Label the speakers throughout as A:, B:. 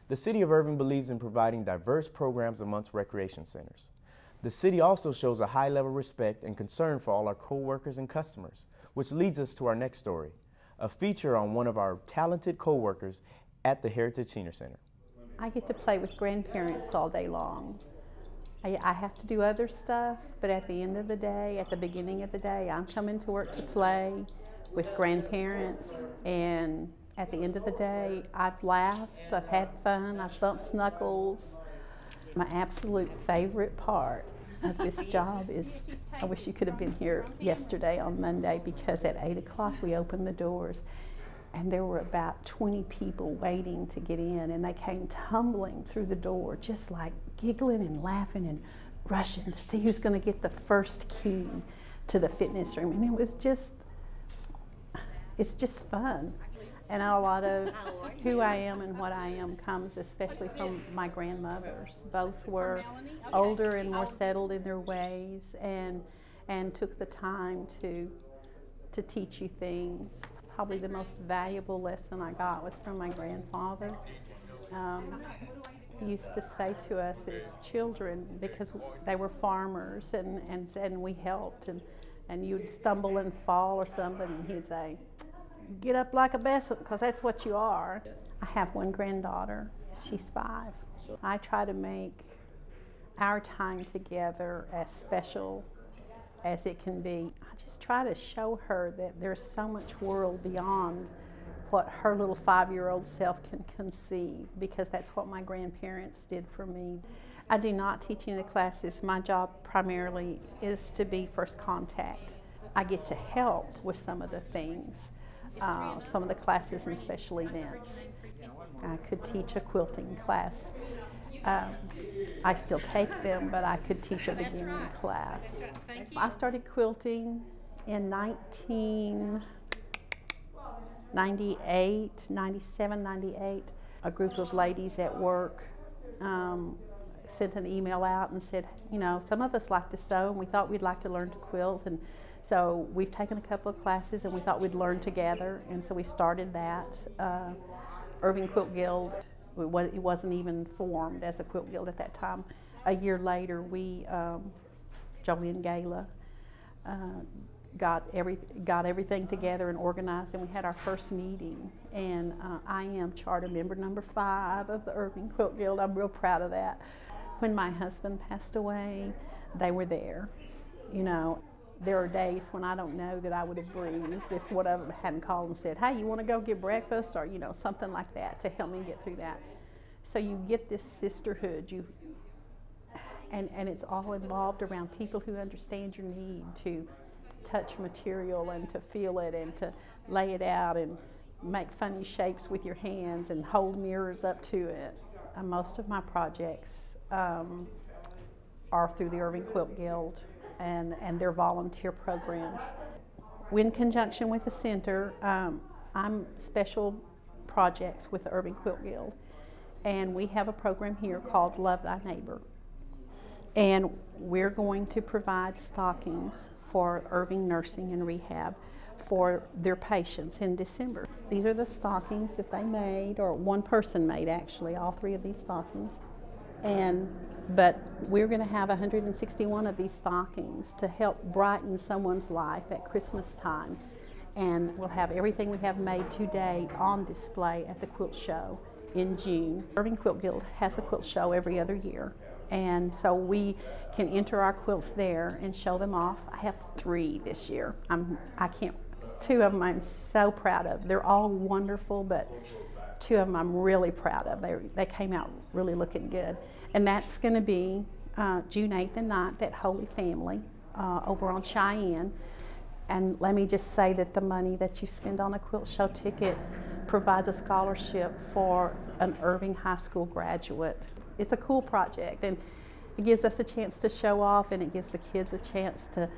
A: The City of Irving believes in providing diverse programs amongst recreation centers. The city also shows a high level of respect and concern for all our co-workers and customers, which leads us to our next story, a feature on one of our talented co-workers at the Heritage Senior Center.
B: I get to play with grandparents all day long. I have to do other stuff, but at the end of the day, at the beginning of the day, I'm coming to work to play with grandparents, and at the end of the day, I've laughed, I've had fun, I've bumped knuckles. My absolute favorite part of this job is, I wish you could have been here yesterday on Monday, because at 8 o'clock we opened the doors and there were about 20 people waiting to get in, and they came tumbling through the door, just like giggling and laughing and rushing to see who's going to get the first key to the fitness room. And it was just, it's just fun. And a lot of who I am and what I am comes especially from my grandmothers. Both were older and more settled in their ways, and took the time to teach you things. Probably the most valuable lesson I got was from my grandfather. He used to say to us as children, because they were farmers and we helped, and you'd stumble and fall or something, and he'd say, "Get up like a besant, because that's what you are." I have one granddaughter. She's 5. I try to make our time together as special as it can be. I just try to show her that there's so much world beyond what her little 5-year-old self can conceive, because that's what my grandparents did for me. I do not teach any of the classes. My job primarily is to be first contact. I get to help with some of the things. Some of the classes and special events. I could teach a quilting class. I still take them, but I could teach a beginning class. I started quilting in 1998, 97, 98. A group of ladies at work sent an email out and said, you know, some of us like to sew, and we thought we'd like to learn to quilt. And so we've taken a couple of classes, and we thought we'd learn together, and so we started that. Irving Quilt Guild, it wasn't even formed as a quilt guild at that time. A year later, we, Jolie and Gayla, got everything together and organized, and we had our first meeting. And I am charter member number 5 of the Irving Quilt Guild. I'm real proud of that. When my husband passed away, they were there, you know. There are days when I don't know that I would have breathed if one of them hadn't called and said, "Hey, you want to go get breakfast?" or, you know, something like that to help me get through that. So you get this sisterhood, and it's all involved around people who understand your need to touch material and to feel it and to lay it out and make funny shapes with your hands and hold mirrors up to it. Most of my projects are through the Irving Quilt Guild and their volunteer programs. In conjunction with the center, I'm special projects with the Irving Quilt Guild, and we have a program here called Love Thy Neighbor, and we're going to provide stockings for Irving Nursing and Rehab for their patients in December. These are the stockings that they made, or one person made actually, all 3 of these stockings. But we're going to have 161 of these stockings to help brighten someone's life at Christmas time. And we'll have everything we have made today on display at the quilt show in June. Irving Quilt Guild has a quilt show every other year, and so we can enter our quilts there and show them off. I have 3 this year. 2 of them I'm so proud of. They're all wonderful, but 2 of them I'm really proud of. They came out really looking good. And that's going to be June 8th and 9th at Holy Family over on Cheyenne. And let me just say that the money that you spend on a quilt show ticket provides a scholarship for an Irving High School graduate. It's a cool project, and it gives us a chance to show off, and it gives the kids a chance to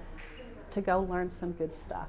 B: go learn some good stuff.